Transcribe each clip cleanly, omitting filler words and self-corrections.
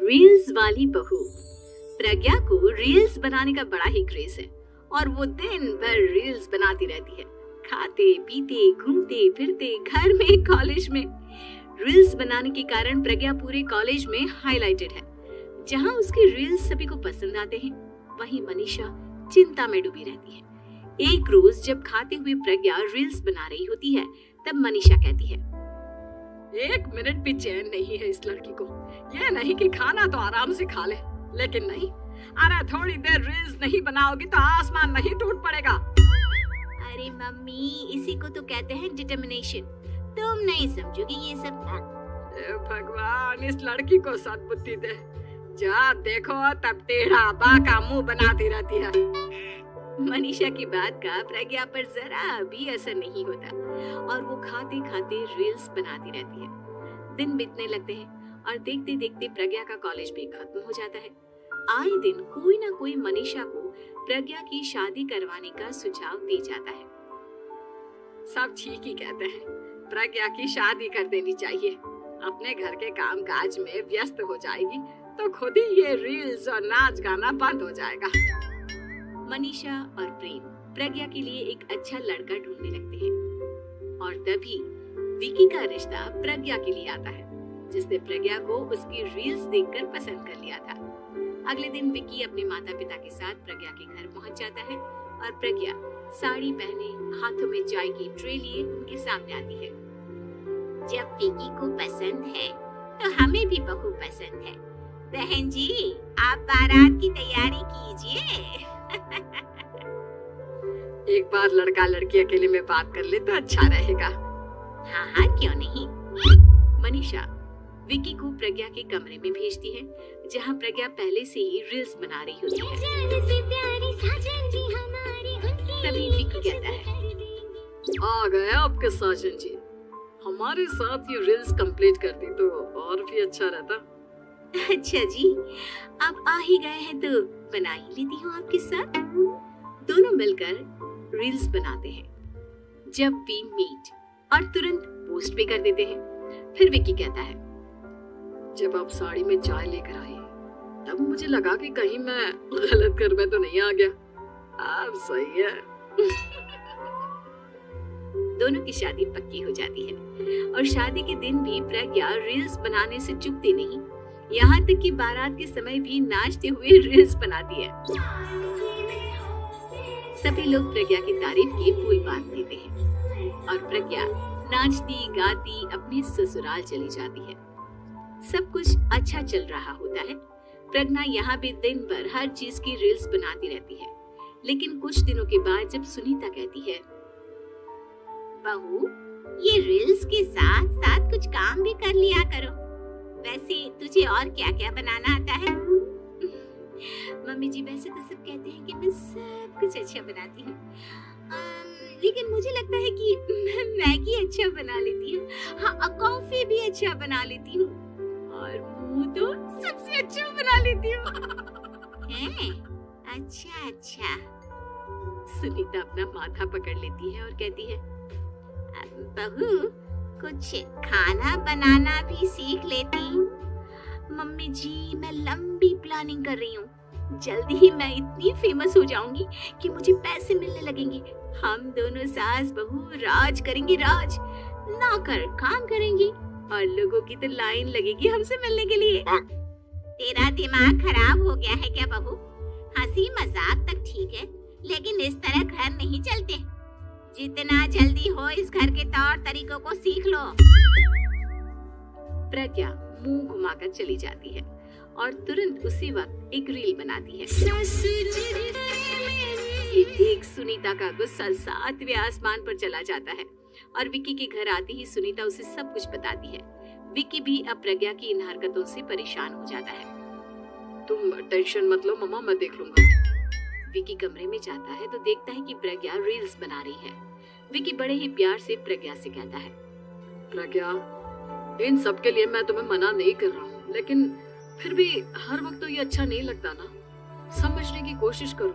Reels वाली बहू। प्रज्ञा को रील्स बनाने का बड़ा ही क्रेज है और वो दिन भर रील्स बनाती रहती है। खाते पीते घूमते फिरते घर में कॉलेज में रील्स बनाने के कारण प्रज्ञा पूरे कॉलेज में हाईलाइटेड है। जहां उसकी रील्स सभी को पसंद आते हैं, वहीं मनीषा चिंता में डूबी रहती है। एक रोज जब खाते हुए प्रज्ञा रील्स बना रही होती है, तब मनीषा कहती है, एक मिनट भी चैन नहीं है इस लड़की को। ये नहीं कि खाना तो आराम से खा ले, लेकिन नहीं, अरे थोड़ी देर रील्स नहीं बनाओगी तो आसमान नहीं टूट पड़ेगा। अरे मम्मी, इसी को तो कहते हैं डिटर्मिनेशन। तुम नहीं समझोगी ये सब। भगवान, इस लड़की को सद्बुद्धि दे। जब देखो तब टेढ़ा बाका मुंह बनाती रहती है। मनीषा की बात का प्रज्ञा पर जरा भी असर नहीं होता और वो खाते खाते रील्स बनाती रहती है। दिन बीतने लगते हैं और देखते देखते प्रज्ञा का कॉलेज भी खत्म हो जाता है। आए दिन कोई ना कोई मनीषा को प्रज्ञा की शादी करवाने का सुझाव दे जाता है। सब ठीक ही कहते हैं, प्रज्ञा की शादी कर देनी चाहिए। अपने घर के काम काज में व्यस्त हो जाएगी तो खुद ही ये रील्स और नाच गाना बंद हो जाएगा। मनीषा और प्रेम प्रज्ञा के लिए एक अच्छा लड़का ढूंढने लगते हैं और तभी विकी का रिश्ता प्रज्ञा के लिए आता है, जिसने प्रज्ञा को उसकी रील्स देखकर पसंद कर लिया था। अगले दिन विकी अपने माता पिता के साथ प्रज्ञा के घर पहुंच जाता है और प्रज्ञा साड़ी पहने हाथों में चाय की ट्रे लिए उनके सामने आती है। जब विकी को पसंद है तो हमें भी बहू पसंद है। बहन जी, आप बारात की तैयारी कीजिए। एक बार लड़का लड़की अकेले में बात कर ले तो अच्छा रहेगा। हाँ हाँ, क्यों नहीं। मनीषा विकी को प्रज्ञा के कमरे में भेजती है, जहाँ प्रज्ञा पहले से ही रील्स बना रही होती है। तभी विकी कहता है, आ गए आपके साजन जी। हमारे साथ ये रील्स कंप्लीट कर दी तो और भी अच्छा रहता। अच्छा जी, आप आ ही गए हैं तो बना ही लेती हूँ आपके साथ। दोनों मिलकर रील्स बनाते हैं। जब वी मीट और तुरंत पोस्ट भी कर देते हैं। फिर विकी कहता है, जब आप साड़ी में चाय लेकर आई तब मुझे लगा कि कहीं मैं गलत घर में तो नहीं आ गया। आप सही है। दोनों की शादी पक्की हो जाती है और शादी के दिन भी प्रज्ञा रील्स बनाने से चूकती नहीं, यहाँ तक कि बारात के समय भी नाचते हुए रील्स बनाती है। सभी लोग प्रज्ञा की तारीफ के पुल बांध देते हैं और प्रज्ञा नाचती गाती अपने ससुराल चली जाती है। सब कुछ अच्छा चल रहा होता है। प्रज्ञा यहाँ भी दिन भर हर चीज की रील्स बनाती रहती है, लेकिन कुछ दिनों के बाद जब सुनीता कहती है, बहू, ये रील्स के साथ साथ कुछ काम भी कर लिया करो। वैसे तुझे और क्या क्या बनाना आता है? मम्मी जी, वैसे तो सब कहते हैं कि मैं सब कुछ अच्छा बनाती हूँ, लेकिन मुझे लगता है कि मैं मैगी अच्छा बना लेती हूँ। हाँ, कॉफी भी अच्छा बना लेती हूँ और मुंह तो सबसे अच्छा बना लेती हूँ। अच्छा अच्छा। सुनीता अपना माथा पकड़ लेती है और कहती है, बहू, कुछ खाना बनाना भी सीख लेती। मम्मी जी, मैं लंबी प्लानिंग कर रही हूँ। जल्दी ही मैं इतनी फेमस हो जाऊंगी कि मुझे पैसे मिलने लगेंगे। हम दोनों सास बहू राज करेंगे, राज। नौकर काम करेंगी और लोगों की तो लाइन लगेगी हमसे मिलने के लिए। तेरा दिमाग खराब हो गया है क्या बहू? हंसी मजाक तक ठीक है, लेकिन इस तरह घर नहीं चलते। जितना जल्दी हो इस घर के तौर तरीकों को सीख लो। प्रज्ञा मुंह घुमाकर चली जाती है और तुरंत उसी वक्त एक रील बनाती है। ये देख सुनीता का गुस्सा 7वें आसमान पर चला जाता है और विकी के घर आते ही सुनीता उसे सब कुछ बताती है। विकी भी अब प्रज्ञा की इन हरकतों से परेशान हो जाता है। तुम टेंशन मत लो मम्मा, मैं देख लूंगा। विकी कमरे में जाता है तो देखता है कि प्रज्ञा रील्स बना रही है। विकी बड़े ही प्यार से प्रज्ञा से कहता है, प्रज्ञा, इन सब के लिए मैं तुम्हें मना नहीं कर रहा हूँ, लेकिन फिर भी हर वक्त तो ये अच्छा नहीं लगता ना। समझने की कोशिश करो,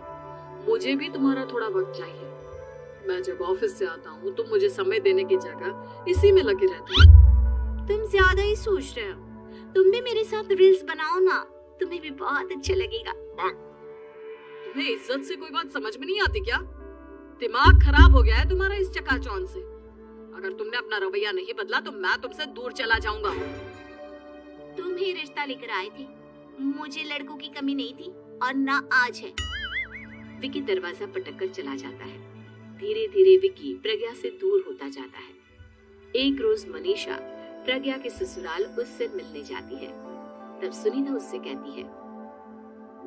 मुझे भी तुम्हारा थोड़ा वक्त चाहिए। मैं जब ऑफिस से आता हूँ तो मुझे समय देने की जगह इसी में लगे रहती हूँ। तुम ज्यादा ही सोच रहे हो। तुम भी मेरे साथ रील्स बनाओ ना, तुम्हें भी बहुत अच्छा लगेगा। तुम्हें इज्जत से कोई बात समझ में नहीं आती क्या? दिमाग खराब हो गया है तुम्हारा इस चकाचौंध से। अगर तुमने अपना रवैया नहीं बदला तो मैं तुमसे दूर चला जाऊंगा। तुम ही रिश्ता लेकर आए थे, मुझे लड़कों की कमी नहीं थी और ना आज है। विकी दरवाजा पटक कर चला जाता है। धीरे धीरे विकी प्रज्ञा से दूर होता जाता है। एक रोज मनीषा प्रज्ञा के ससुराल उससे मिलने जाती है। तब सुनीता उससे कहती है,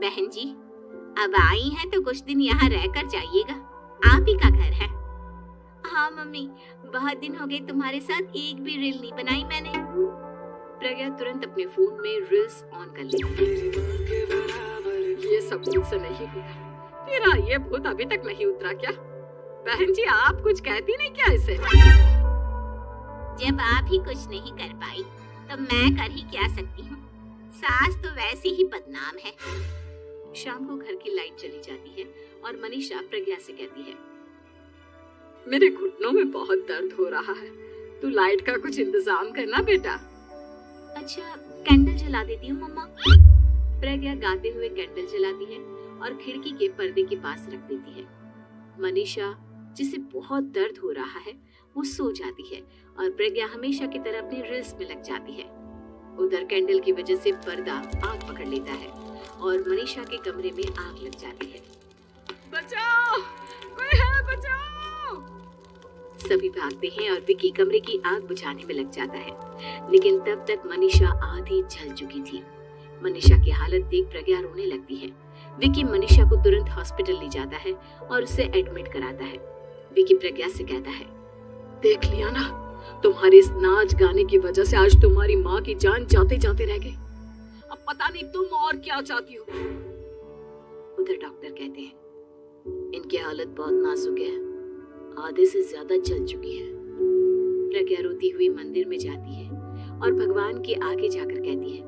बहन जी अब आई हैं तो कुछ दिन यहाँ रहकर जाइएगा, आप ही का घर है। हाँ मम्मी, बहुत दिन हो गए तुम्हारे साथ एक भी रील नहीं बनाई मैंने। प्रज्ञा तुरंत अपने फोन में रील्स ऑन कर लेती है। ये सब मुझसे नहीं हुआ। तेरा ये भूत अभी तक नहीं उतरा क्या? बहन जी आप कुछ कहती नहीं क्या इसे? जब आप ही कुछ नहीं कर पाई तो मैं कर ही क्या सकती हूँ, सास तो वैसी ही बदनाम है। शाम को घर की लाइट चली जाती है और मनीषा प्रज्ञा से कहती है, मेरे घुटनों में बहुत दर्द हो रहा है, तू लाइट का कुछ इंतजाम करना बेटा। अच्छा कैंडल जला देती हूँ मम्मा। प्रज्ञा गाते हुए कैंडल जलाती है और खिड़की के पर्दे के पास रख देती है। मनीषा जिसे बहुत दर्द हो रहा है वो सो जाती है और प्रज्ञा हमेशा की तरह अपनी रील्स में लग जाती है। उधर कैंडल की वजह से पर्दा आग पकड़ लेता है और मनीषा के कमरे में आग लग जाती है। बचाओ, कोई है बचाओ। सभी भागते हैं और विकी कमरे की आग बुझाने में लग जाता है, लेकिन तब तक मनीषा आधी जल चुकी थी। मनीषा की हालत देख प्रज्ञा रोने लगती है। विकी मनीषा को तुरंत हॉस्पिटल ले जाता है और उसे एडमिट कराता है। विकी प्रज्ञा से कहता है, देख लिया ना, तुम्हारे इस नाच गाने की वजह से आज तुम्हारी माँ की जान जाते जाते रह गई। अब पता नहीं तुम और क्या चाहती हो। उधर डॉक्टर कहते हैं, इनकी हालत बहुत नाजुक है, आधे से ज्यादा जल चुकी है। प्रज्ञा रोती हुई मंदिर में जाती है और भगवान के आगे जाकर कहती है,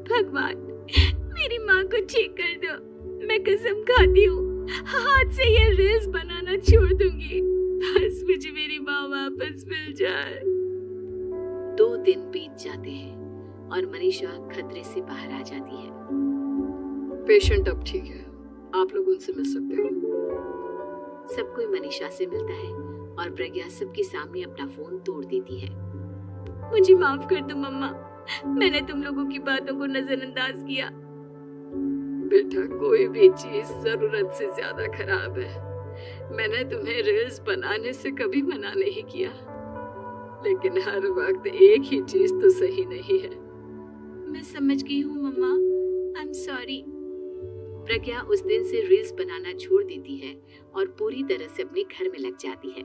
भगवान मेरी माँ को ठीक कर दो, मैं कसम खाती हूँ हाथ से ये रील्स बनाना छोड़ दूंगी, बस मुझे मेरी माँ वापस मिल जाए। 2 दिन बीत जाते हैं और मनीषा खतरे से बाहर आ जाती है। पेशेंट अब ठीक है, आप लोग उनसे मिल सकते हो। सब कोई मनीषा से मिलता है और प्रज्ञा सबके सामने अपना फोन तोड़ देती है। मुझे माफ कर दो मम्मा, मैंने तुम लोगों की बातों को नजरअंदाज किया। बेटा कोई भी चीज जरूरत से ज्यादा खराब है। मैंने तुम्हें रील्स बनाने से कभी मना नहीं किया, लेकिन हर वक्त एक ही चीज तो सही नहीं है। मैं समझ गई हूँ मम्मा, आई एम सॉरी। प्रज्ञा उस दिन से रील्स बनाना छोड़ देती है और पूरी तरह से अपने घर में लग जाती है।